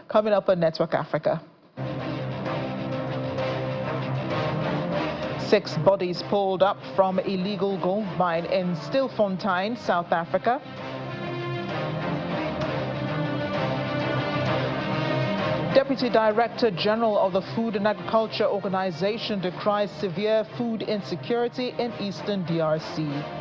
coming up on Network Africa. 6 bodies pulled up from illegal gold mine in Stilfontein, South Africa. Deputy Director General of the Food and Agriculture Organization decries severe food insecurity in eastern DRC.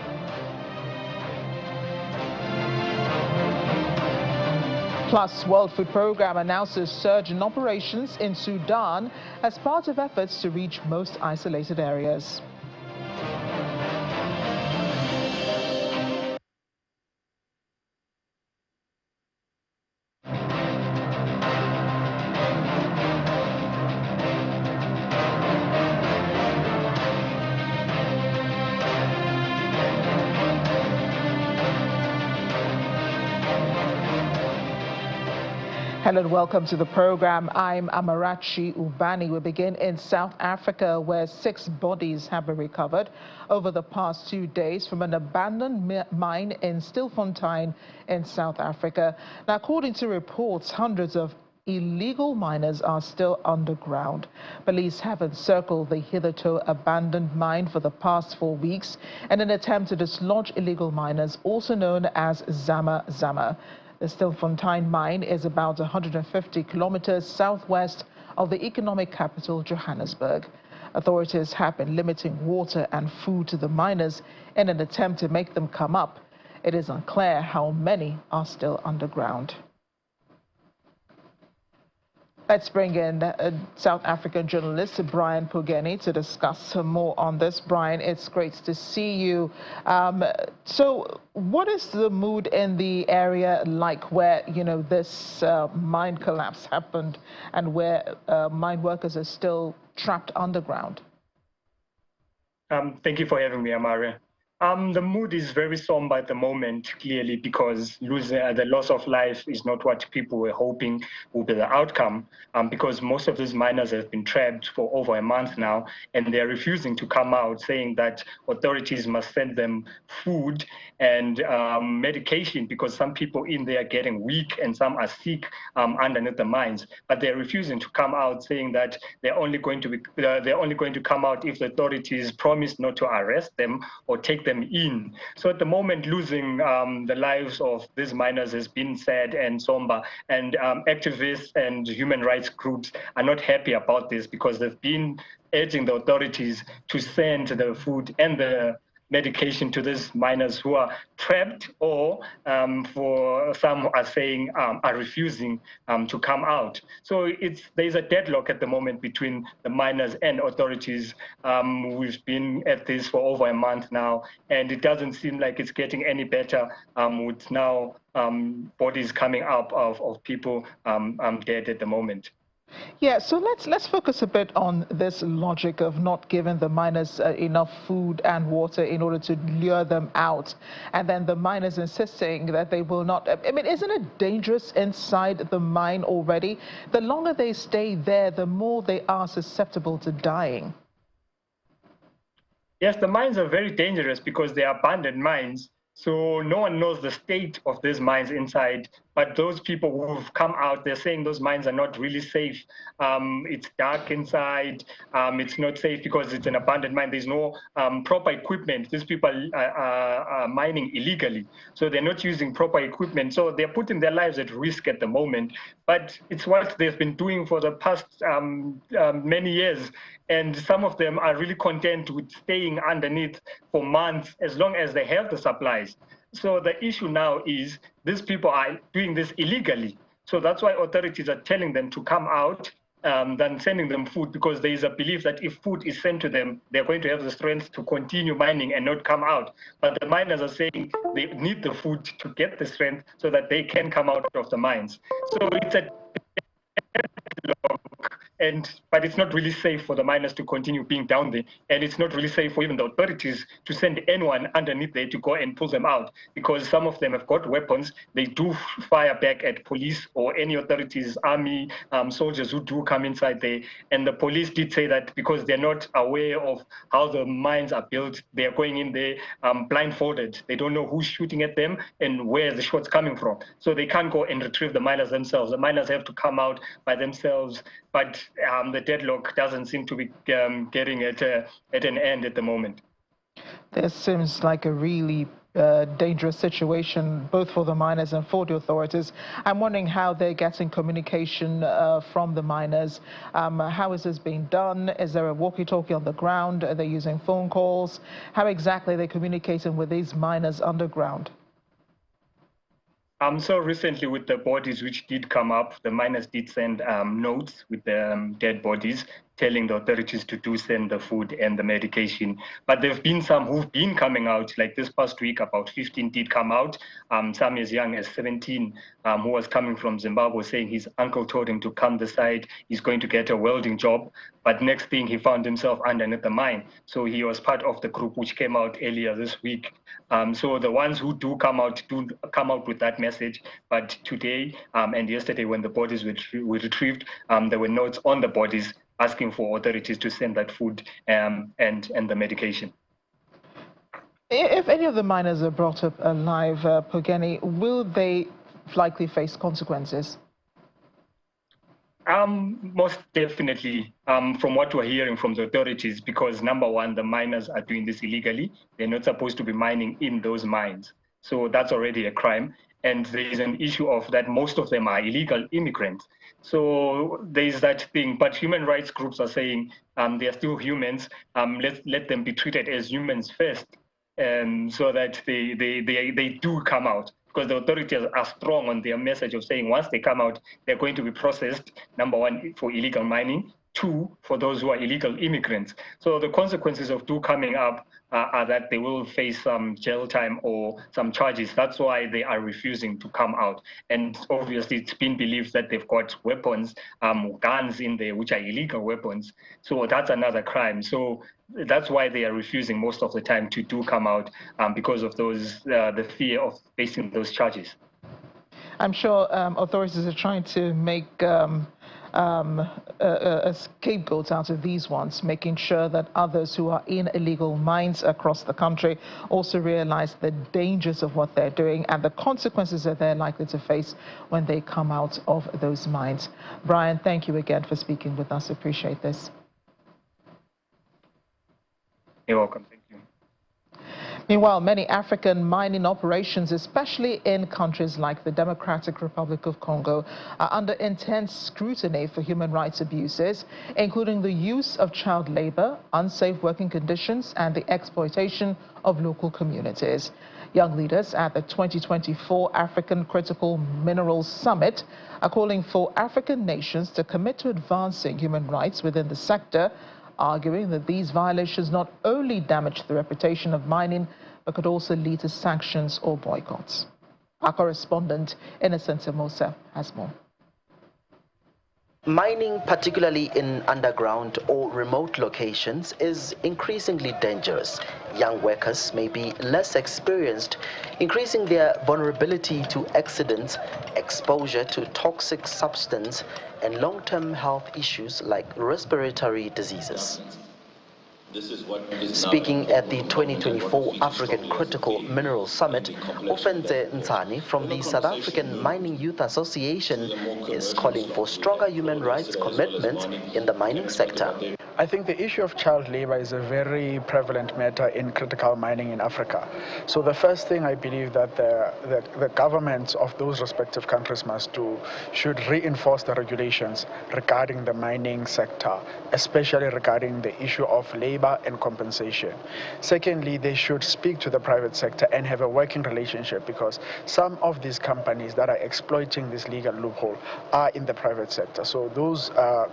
Plus, World Food Programme announces surge in operations in Sudan as part of efforts to reach most isolated areas. Hello and welcome to the program. I'm Amarachi Ubani. We begin in South Africa, where 6 bodies have been recovered over the past 2 days from an abandoned mine in Stilfontein in South Africa. Now, according to reports, hundreds of illegal miners are still underground. Police have encircled the hitherto abandoned mine for the past 4 weeks in an attempt to dislodge illegal miners, also known as Zama Zama. The Stilfontein mine is about 150 kilometers southwest of the economic capital, Johannesburg. Authorities have been limiting water and food to the miners in an attempt to make them come up. It is unclear how many are still underground. Let's bring in South African journalist Brian Pugeni to discuss more on this. Brian, it's great to see you. So what is the mood in the area like where, this mine collapse happened and where mine workers are still trapped underground? Thank you for having me, Amara. The mood is very somber at the moment, clearly, because the loss of life is not what people were hoping would be the outcome, because most of these miners have been trapped for over a month now, and they're refusing to come out, saying that authorities must send them food and medication, because some people in there are getting weak and some are sick underneath the mines. But they're refusing to come out, saying that they're only going to come out if the authorities promise not to arrest them or take them in. So at the moment, losing the lives of these miners has been sad and somber, and activists and human rights groups are not happy about this, because they've been urging the authorities to send the food and the medication to these miners who are trapped, or for some are saying are refusing to come out. So there's a deadlock at the moment between the miners and authorities. We've been at this for over a month now, and it doesn't seem like it's getting any better with now bodies coming up of people dead at the moment. Yeah, so let's focus a bit on this logic of not giving the miners enough food and water in order to lure them out, and then the miners insisting that they will not. I mean, isn't it dangerous inside the mine already? The longer they stay there, the more they are susceptible to dying. Yes, the mines are very dangerous because they are abandoned mines. So no one knows the state of these mines inside, but those people who've come out, they're saying those mines are not really safe. It's dark inside. It's not safe because it's an abandoned mine. There's no proper equipment. These people are mining illegally, so they're not using proper equipment. So they're putting their lives at risk at the moment. But it's what they've been doing for the past many years. And some of them are really content with staying underneath for months as long as they have the supplies. So the issue now is these people are doing this illegally. So that's why authorities are telling them to come out than sending them food, because there is a belief that if food is sent to them, they're going to have the strength to continue mining and not come out. But the miners are saying they need the food to get the strength so that they can come out of the mines. So it's a but it's not really safe for the miners to continue being down there, and it's not really safe for even the authorities to send anyone underneath there to go and pull them out, because some of them have got weapons. They do fire back at police or any authorities, army, soldiers who do come inside there. And the police did say that because they're not aware of how the mines are built, they're going in there blindfolded. They don't know who's shooting at them and where the shot's coming from. So they can't go and retrieve the miners themselves. The miners have to come out by themselves, but the deadlock doesn't seem to be getting at an end at the moment. This seems like a really dangerous situation, both for the miners and for the authorities. I'm wondering how they're getting communication from the miners. How is this being done? Is there a walkie-talkie on the ground? Are they using phone calls? How exactly are they communicating with these miners underground? So recently with the bodies which did come up, the miners did send notes with the dead bodies telling the authorities to send the food and the medication. But there have been some who've been coming out, like this past week, about 15 did come out, some as young as 17, who was coming from Zimbabwe saying his uncle told him to come this side, he's going to get a welding job. But next thing, he found himself underneath the mine. So he was part of the group which came out earlier this week. So the ones who do come out with that message. But today and yesterday, when the bodies were retrieved, there were notes on the bodies asking for authorities to send that food and the medication. If any of the miners are brought up alive, Pogeni, will they likely face consequences? Most definitely, from what we're hearing from the authorities, because number one, the miners are doing this illegally. They're not supposed to be mining in those mines. So that's already a crime. And there is an issue of that most of them are illegal immigrants. So there's that thing. But human rights groups are saying they're still humans. Let them be treated as humans first, so that they do come out. Because the authorities are strong on their message of saying once they come out, they're going to be processed, number one, for illegal mining, two, for those who are illegal immigrants. So the consequences of coming up are that they will face some jail time or some charges. That's why they are refusing to come out. And obviously, it's been believed that they've got weapons, guns in there, which are illegal weapons. So that's another crime. So that's why they are refusing most of the time to come out, because of those the fear of facing those charges. I'm sure authorities are trying to make a scapegoat out of these ones, making sure that others who are in illegal mines across the country also realize the dangers of what they're doing and the consequences that they're likely to face when they come out of those mines. Brian, thank you again for speaking with us. Appreciate this. You're welcome. Thank you. Meanwhile, many African mining operations, especially in countries like the Democratic Republic of Congo, are under intense scrutiny for human rights abuses, including the use of child labor, unsafe working conditions, and the exploitation of local communities. Young leaders at the 2024 African Critical Minerals Summit are calling for African nations to commit to advancing human rights within the sector, arguing that these violations not only damage the reputation of mining, but could also lead to sanctions or boycotts. Our correspondent, Innocent Mosa, has more. Mining, particularly in underground or remote locations, is increasingly dangerous. Young workers may be less experienced, increasing their vulnerability to accidents, exposure to toxic substance, and long-term health issues like respiratory diseases. Speaking at the 2024 African Critical Minerals Summit, Ofenze Nsani from the South African Mining Youth Association is calling for stronger human rights commitments in the mining sector. I think the issue of child labor is a very prevalent matter in critical mining in Africa. So the first thing I believe that the governments of those respective countries must do should reinforce the regulations regarding the mining sector, especially regarding the issue of labor and compensation. Secondly, they should speak to the private sector and have a working relationship, because some of these companies that are exploiting this legal loophole are in the private sector. So those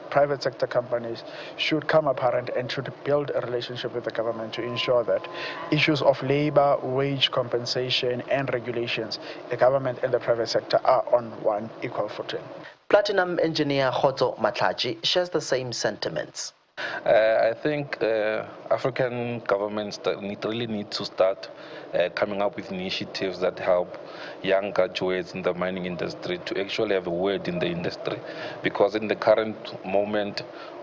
private sector companies should come apparent and should build a relationship with the government to ensure that issues of labor, wage compensation, and regulations, the government and the private sector are on one equal footing. Platinum engineer Khoto Matlaji shares the same sentiments. I think African governments really need to start coming up with initiatives that help young graduates in the mining industry to actually have a word in the industry. Because in the current moment,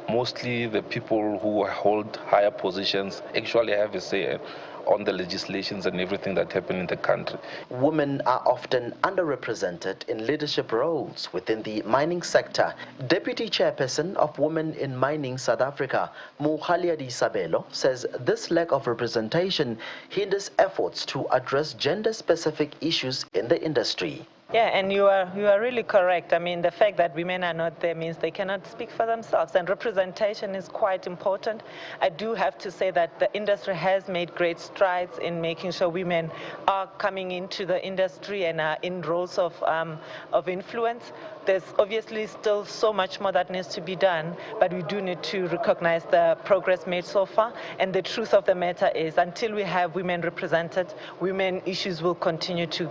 mostly the people who hold higher positions actually have a say on the legislations and everything that happen in the country. Women are often underrepresented in leadership roles within the mining sector. Deputy Chairperson of Women in Mining South Africa, Mukhaliadi Sabelo, says this lack of representation hinders efforts to address gender-specific issues in the industry. Yeah, and you are really correct. I mean, the fact that women are not there means they cannot speak for themselves, and representation is quite important. I do have to say that the industry has made great strides in making sure women are coming into the industry and are in roles of influence. There's obviously still so much more that needs to be done, but we do need to recognize the progress made so far. And the truth of the matter is, until we have women represented, women issues will continue to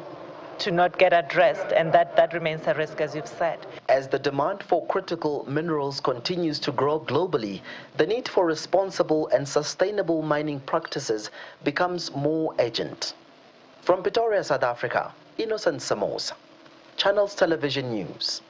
not get addressed, and that remains a risk, as you've said. As the demand for critical minerals continues to grow globally, the need for responsible and sustainable mining practices becomes more urgent. From Pretoria, South Africa, Innocent Samos, Channels Television News.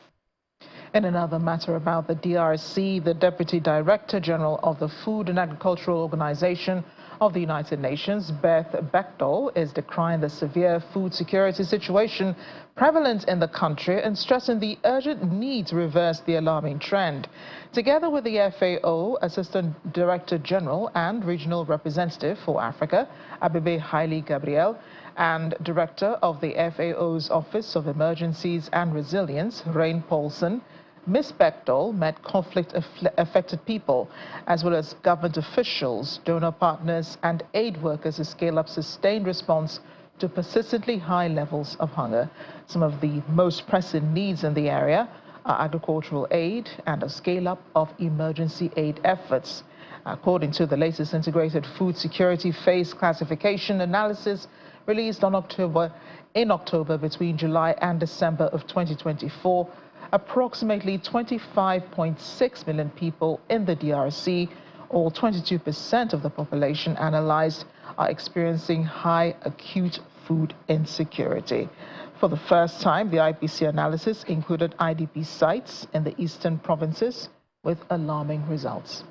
In another matter about the DRC, the Deputy Director General of the Food and Agricultural Organization of the United Nations, Beth Bechtel, is decrying the severe food security situation prevalent in the country and stressing the urgent need to reverse the alarming trend. Together with the FAO Assistant Director General and Regional Representative for Africa, Abebe Haile Gabriel, and Director of the FAO's Office of Emergencies and Resilience, Rain Paulson, Ms. Bechtel met conflict-affected people, as well as government officials, donor partners, and aid workers to scale up sustained response to persistently high levels of hunger. Some of the most pressing needs in the area are agricultural aid and a scale-up of emergency aid efforts. According to the latest integrated food security phase classification analysis released in October between July and December of 2024, approximately 25.6 million people in the DRC, or 22% of the population analyzed, are experiencing high acute food insecurity. For the first time, the IPC analysis included IDP sites in the eastern provinces with alarming results.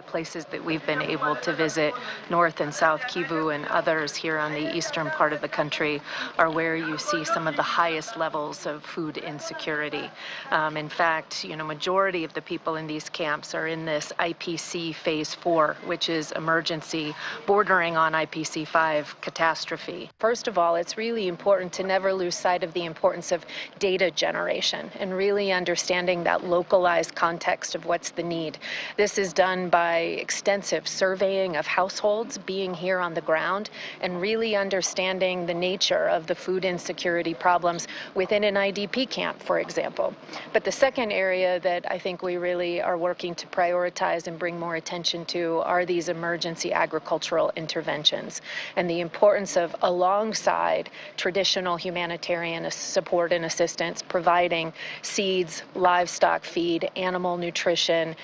Places that we've been able to visit, North and South Kivu and others here on the eastern part of the country, are where you see some of the highest levels of food insecurity. In fact, majority of the people in these camps are in this IPC phase 4, which is emergency, bordering on IPC 5 catastrophe. First of all, it's really important to never lose sight of the importance of data generation and really understanding that localized context of what's the need. This is done by extensive surveying of households, being here on the ground, and really understanding the nature of the food insecurity problems within an IDP camp, for example. But the second area that I think we really are working to prioritize and bring more attention to are these emergency agricultural interventions and the importance of, alongside traditional humanitarian support and assistance, providing seeds, livestock feed, animal nutrition,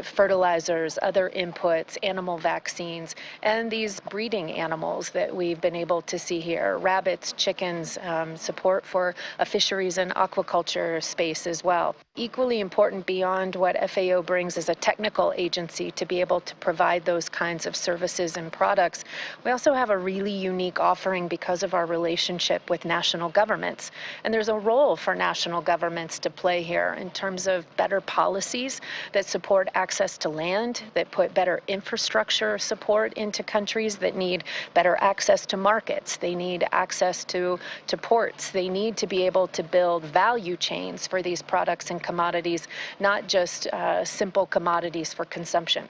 fertilizers, other inputs, animal vaccines, and these breeding animals that we've been able to see here, rabbits, chickens, support for a fisheries and aquaculture space as well. Equally important beyond what FAO brings as a technical agency to be able to provide those kinds of services and products, we also have a really unique offering because of our relationship with national governments. And there's a role for national governments to play here in terms of better policies that support access to land, that put better infrastructure support into countries that need better access to markets. They need access to ports. They need to be able to build value chains for these products and commodities, not just simple commodities for consumption.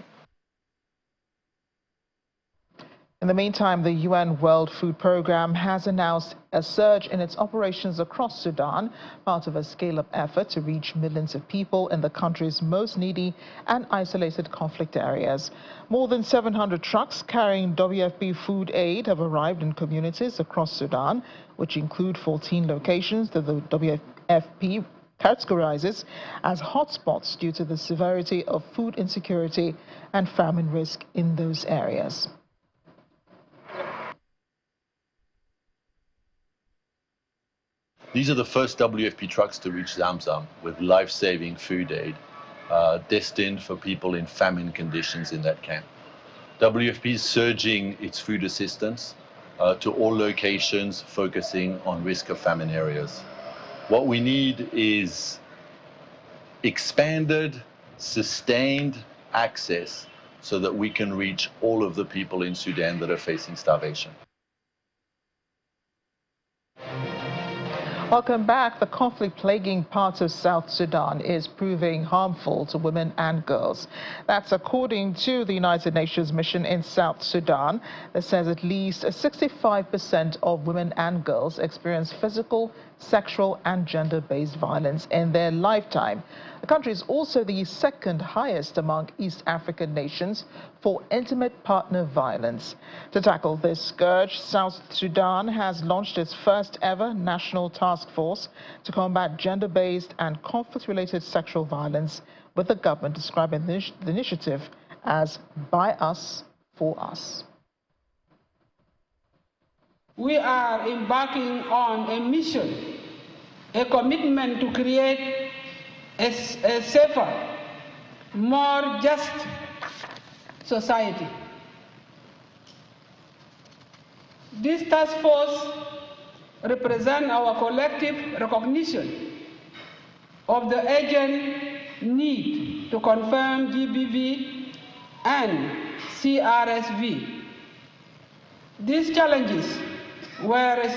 In the meantime, the UN World Food Programme has announced a surge in its operations across Sudan, part of a scale-up effort to reach millions of people in the country's most needy and isolated conflict areas. More than 700 trucks carrying WFP food aid have arrived in communities across Sudan, which include 14 locations that the WFP categorizes as hotspots due to the severity of food insecurity and famine risk in those areas. These are the first WFP trucks to reach Zamzam with life-saving food aid destined for people in famine conditions in that camp. WFP is surging its food assistance to all locations, focusing on risk of famine areas. What we need is expanded, sustained access so that we can reach all of the people in Sudan that are facing starvation. Welcome back. The conflict plaguing parts of South Sudan is proving harmful to women and girls. That's according to the United Nations mission in South Sudan that says at least 65% of women and girls experience physical, sexual and gender-based violence in their lifetime. The country is also the second highest among East African nations for intimate partner violence. To tackle this scourge, South Sudan has launched its first ever national task force to combat gender-based and conflict-related sexual violence, with the government describing the initiative as By Us, For Us. We are embarking on a mission, a commitment to create a safer, more just society. This task force represents our collective recognition of the urgent need to confirm GBV and CRSV. These challenges we are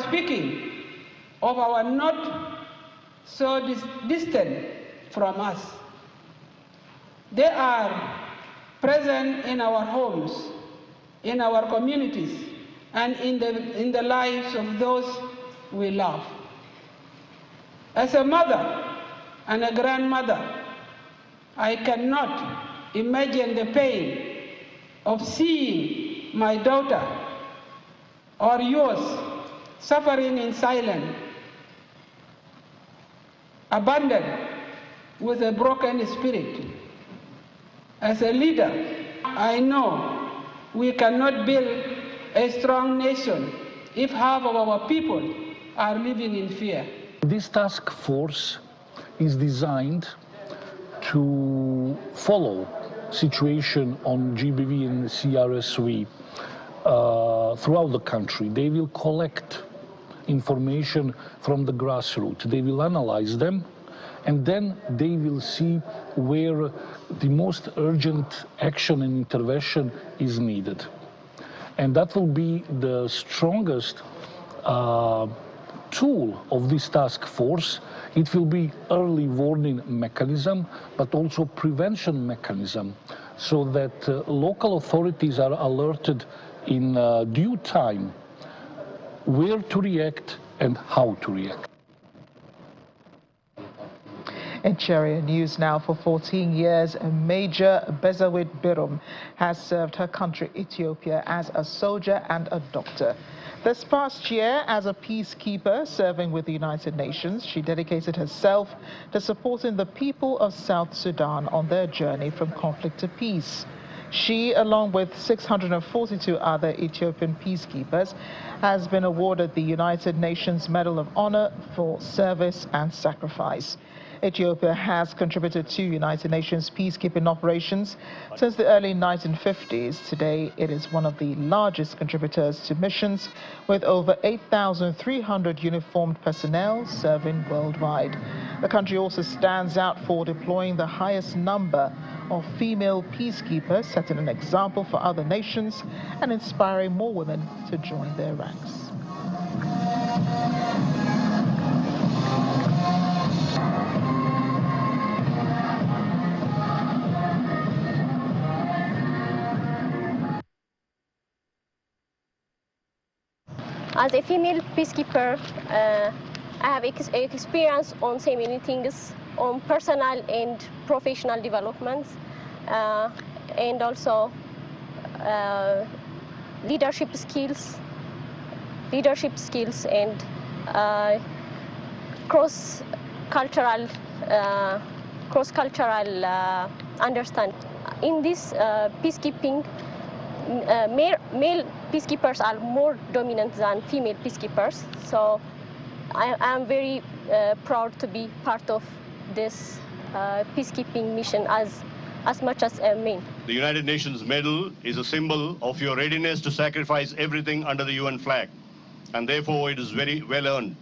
speaking of our not so distant from us. They are present in our homes, in our communities, and in the lives of those we love. As a mother and a grandmother, I cannot imagine the pain of seeing my daughter or yours suffering in silence, abandoned with a broken spirit. As a leader, I know we cannot build a strong nation if half of our people are living in fear. This task force is designed to follow situation on GBV and CRSV throughout the country. They will collect information from the grassroots. They will analyze them, and then they will see where the most urgent action and intervention is needed. And that will be the strongest tool of this task force. It will be early warning mechanism, but also prevention mechanism, so that local authorities are alerted in due time where to react and how to react. In Sharia news now, for 14 years, Major Bezawit Birum has served her country, Ethiopia, as a soldier and a doctor. This past year, as a peacekeeper serving with the United Nations, she dedicated herself to supporting the people of South Sudan on their journey from conflict to peace. She, along with 642 other Ethiopian peacekeepers, has been awarded the United Nations Medal of Honor for service and sacrifice. Ethiopia has contributed to United Nations peacekeeping operations since the early 1950s. Today, it is one of the largest contributors to missions, with over 8,300 uniformed personnel serving worldwide. The country also stands out for deploying the highest number of female peacekeepers, setting an example for other nations and inspiring more women to join their ranks. As a female peacekeeper, I have experience on so many things, on personal and professional developments, and also leadership skills and cross-cultural understanding. In this peacekeeping, male peacekeepers are more dominant than female peacekeepers. So I am very proud to be part of this peacekeeping mission as much as a man. The United Nations medal is a symbol of your readiness to sacrifice everything under the UN flag, and therefore it is very well earned.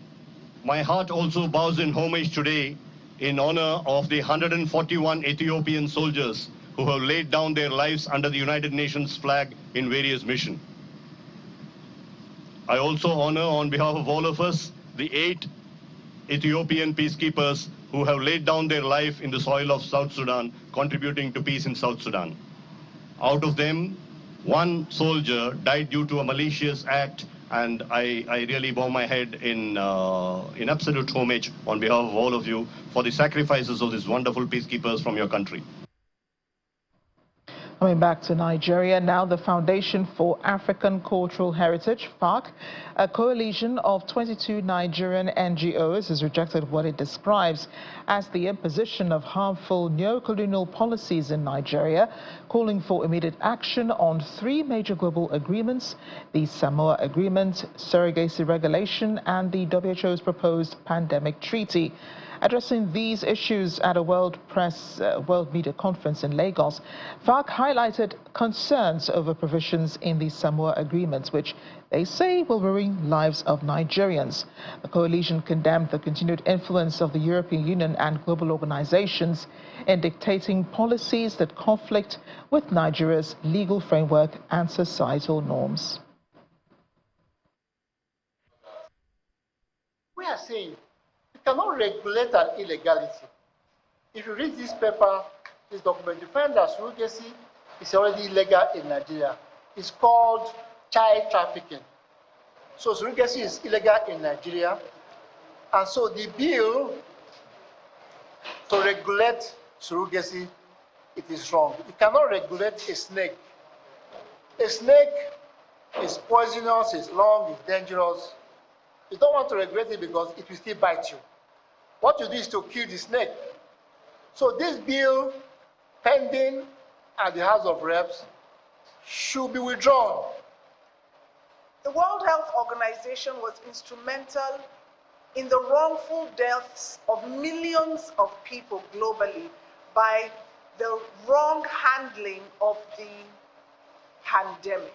My heart also bows in homage today in honor of the 141 Ethiopian soldiers who have laid down their lives under the United Nations flag in various missions. I also honor, on behalf of all of us, the 8 Ethiopian peacekeepers who have laid down their life in the soil of South Sudan, contributing to peace in South Sudan. Out of them, 1 soldier died due to a malicious act, and I really bow my head in absolute homage on behalf of all of you for the sacrifices of these wonderful peacekeepers from your country. Coming back to Nigeria now, the Foundation for African Cultural Heritage, FARC, a coalition of 22 Nigerian NGOs, has rejected what it describes as the imposition of harmful neo-colonial policies in Nigeria, calling for immediate action on 3 major global agreements: the Samoa Agreement, surrogacy regulation, and the WHO's proposed pandemic treaty. Addressing these issues at a World Media Conference in Lagos, FARC highlighted concerns over provisions in the Samoa Agreement, which they say will ruin lives of Nigerians. The coalition condemned the continued influence of the European Union and global organizations in dictating policies that conflict with Nigeria's legal framework and societal norms. We are saying you cannot regulate an illegality. If you read this paper, this document, you find that surrogacy is already illegal in Nigeria. It's called child trafficking. So surrogacy is illegal in Nigeria. And so the bill to regulate surrogacy, it is wrong. You cannot regulate a snake. A snake is poisonous, it's long, it's dangerous. You don't want to regulate it because it will still bite you. What you do is to kill the snake. So this bill, pending at the House of Reps, should be withdrawn. The World Health Organization was instrumental in the wrongful deaths of millions of people globally by the wrong handling of the pandemic.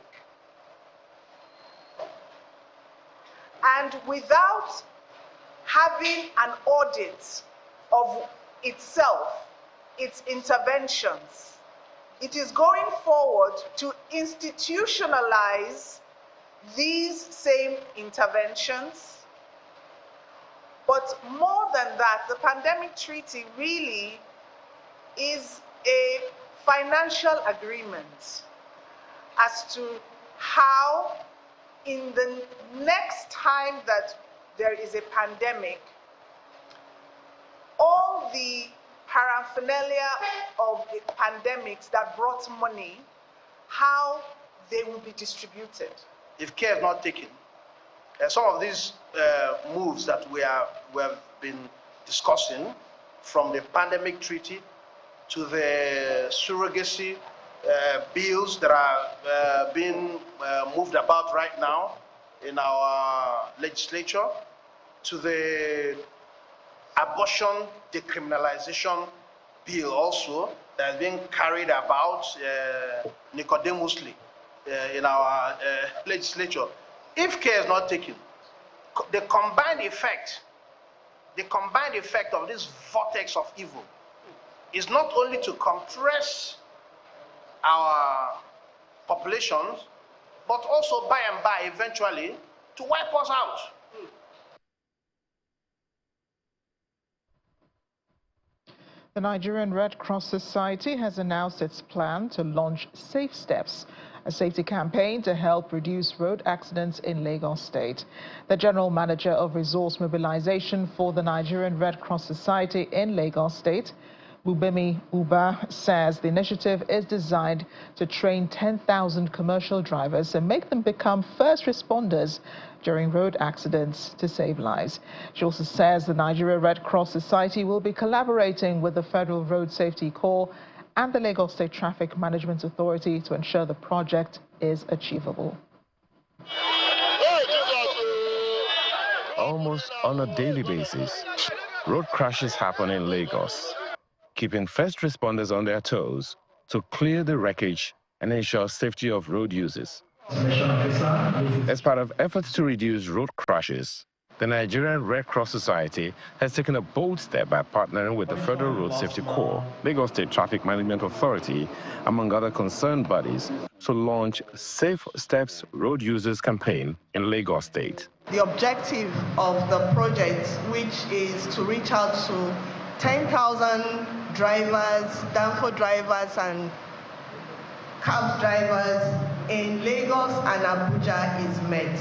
And without having an audit of itself, its interventions, it is going forward to institutionalize these same interventions. But more than that, the pandemic treaty really is a financial agreement as to how, in the next time that there is a pandemic, all the paraphernalia of the pandemics that brought money, how they will be distributed. If care is not taken, some of these moves that we have been discussing, from the pandemic treaty to the surrogacy bills that are being moved about right now in our legislature, to the abortion decriminalization bill also that is being carried about nicodemously in our legislature. If care is not taken, the combined effect of this vortex of evil is not only to compress our populations, but also by and by eventually to wipe us out. The Nigerian Red Cross Society has announced its plan to launch Safe Steps, a safety campaign to help reduce road accidents in Lagos State. The General Manager of Resource Mobilization for the Nigerian Red Cross Society in Lagos State, Ubemi Uba, says the initiative is designed to train 10,000 commercial drivers and make them become first responders during road accidents to save lives. She also says the Nigeria Red Cross Society will be collaborating with the Federal Road Safety Corps and the Lagos State Traffic Management Authority to ensure the project is achievable. Almost on a daily basis, road crashes happen in Lagos, keeping first responders on their toes to clear the wreckage and ensure safety of road users. As part of efforts to reduce road crashes, the Nigerian Red Cross Society has taken a bold step by partnering with the Federal Road Safety Corps, Lagos State Traffic Management Authority, among other concerned bodies, to launch Safe Steps Road Users campaign in Lagos State. The objective of the project, which is to reach out to 10,000 drivers, danfo drivers and cab drivers in Lagos and Abuja, is met,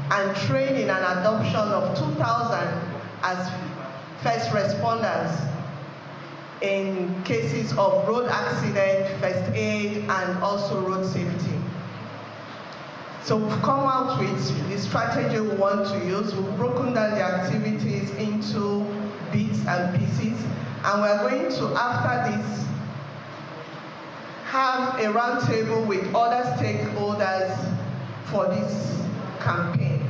and training and adoption of 2,000 as first responders in cases of road accident, first aid, and also road safety. So we've come out with the strategy we want to use. We've broken down the activities into bits and pieces, and we're going to, after this, have a roundtable with other stakeholders for this campaign.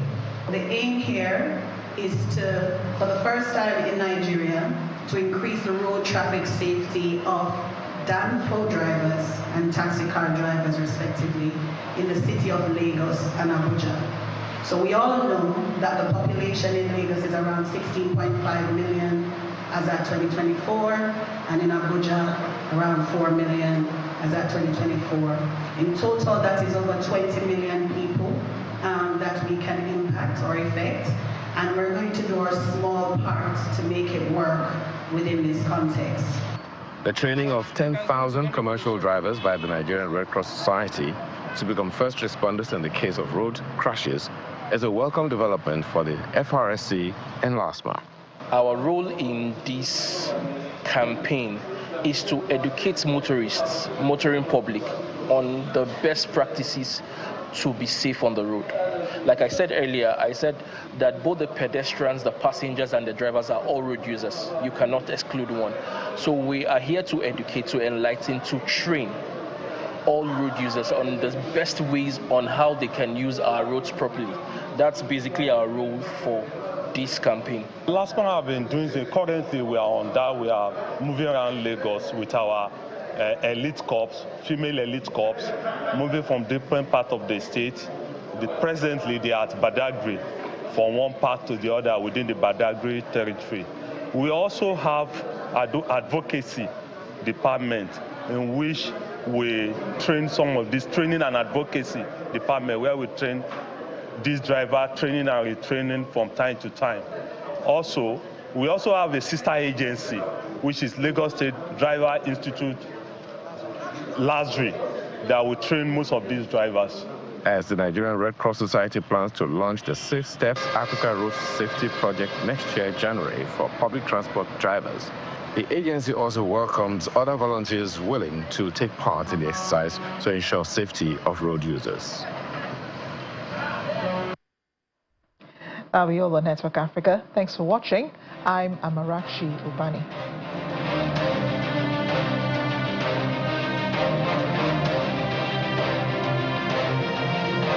The aim here is to, for the first time in Nigeria, to increase the road traffic safety of danfo drivers and taxi car drivers, respectively, in the city of Lagos and Abuja. So we all know that the population in Lagos is around 16.5 million as at 2024, and in Abuja, around 4 million as at 2024. In total, that is over 20 million people that we can impact or affect, and we're going to do our small part to make it work within this context. The training of 10,000 commercial drivers by the Nigerian Red Cross Society to become first responders in the case of road crashes is a welcome development for the FRSC and LASMA. Our role in this campaign is to educate motorists, motoring public, on the best practices to be safe on the road. Like I said earlier, I said that both the pedestrians, the passengers, and the drivers are all road users. You cannot exclude one. So we are here to educate, to enlighten, to train all road users on the best ways on how they can use our roads properly. That's basically our role for this campaign. Last one I've been doing, currently we are on that. We are moving around Lagos with our elite corps, female elite corps, moving from different parts of the state. Presently, they are at Badagry, from one part to the other within the Badagry territory. We also have advocacy department in which we train some of this training and advocacy department where we train this driver training and retraining from time to time. Also, we also have a sister agency, which is Lagos State Driver Institute, LASRI, that will train most of these drivers. As the Nigerian Red Cross Society plans to launch the Safe Steps Africa Road Safety Project next year, January, for public transport drivers, the agency also welcomes other volunteers willing to take part in the exercise to ensure safety of road users. That'll be all on Network Africa. Thanks for watching. I'm Amarachi Ubani.